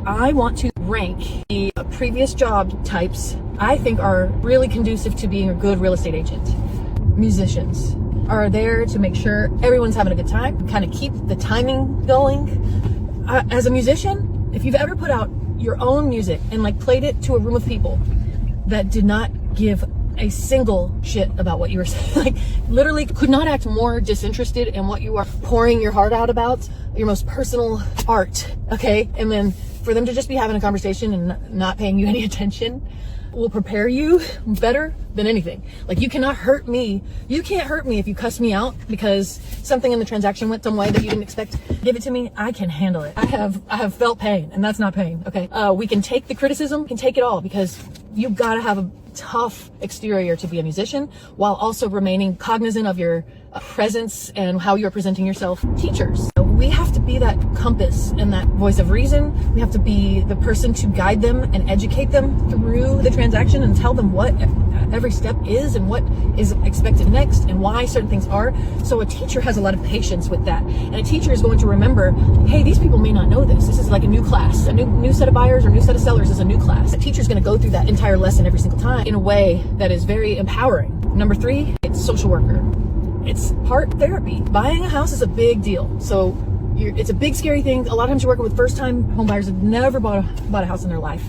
I want to rank the previous job types I think are really conducive to being a good real estate agent. Musicians are there to make sure everyone's having a good time, kind of keep the timing going. As a musician, if you've ever put out your own music and like played it to a room of people that did not give a single shit about what you were saying, like literally could not act more disinterested in what you are pouring your heart out about, your most personal art, okay? And then for them to just be having a conversation and not paying you any attention will prepare you better than anything. Like you cannot hurt me. You can't hurt me if you cuss me out because something in the transaction went some way that you didn't expect. Give it to me. I can handle it. I have felt pain, and that's not pain. Okay. We can take the criticism, we can take it all, because you've got to have a tough exterior to be a musician while also remaining cognizant of your presence and how you're presenting yourself. Teachers, we have to be that compass and that voice of reason. We have to be the person to guide them and educate them through the transaction and tell them what every step is and what is expected next and why certain things are. So a teacher has a lot of patience with that, and a teacher is going to remember, hey, these people may not know this. This is like a new class. A new set of buyers or new set of sellers is a new class. A teacher is going to go through that entire lesson every single time in a way that is very empowering. Number 3, it's social worker. It's part therapy. Buying a house is a big deal. So it's a big, scary thing. A lot of times you're working with first-time home buyers that never bought a house in their life.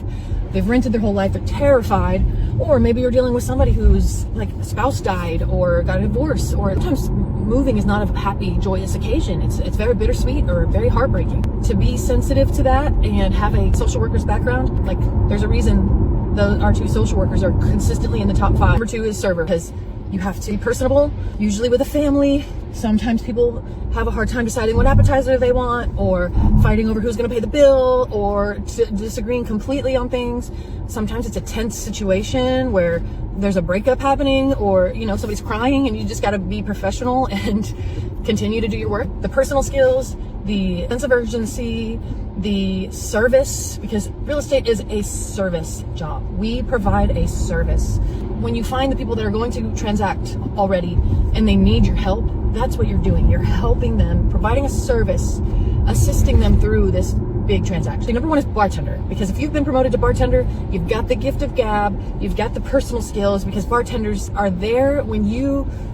They've rented their whole life. They're terrified. Or maybe you're dealing with somebody who's like a spouse died or got a divorce. Or sometimes moving is not a happy, joyous occasion. It's very bittersweet or very heartbreaking. To be sensitive to that and have a social worker's background, like there's a reason our 2 social workers are consistently in the top 5. Number 2 is server, because you have to be personable, usually with a family. Sometimes people have a hard time deciding what appetizer they want, or fighting over who's going to pay the bill, or disagreeing completely on things. Sometimes it's a tense situation where there's a breakup happening, or somebody's crying, and you just got to be professional and continue to do your work. The personal skills, the sense of urgency, the service, because real estate is a service job. We provide a service. When you find the people that are going to transact already and they need your help, that's what you're doing. You're helping them, providing a service, assisting them through this big transaction. Number 1 is bartender, because if you've been promoted to bartender, you've got the gift of gab, you've got the personal skills, because bartenders are there when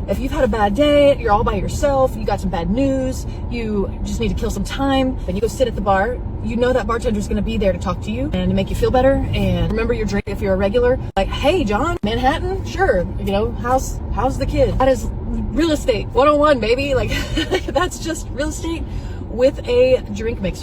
if you've had a bad day, you're all by yourself, you got some bad news, you just need to kill some time, then you go sit at the bar. You know that bartender's going to be there to talk to you and to make you feel better and remember your drink if you're a regular. Like, hey, John, Manhattan? Sure. How's the kid? That is real estate 101, baby. Like, that's just real estate with a drink mixer.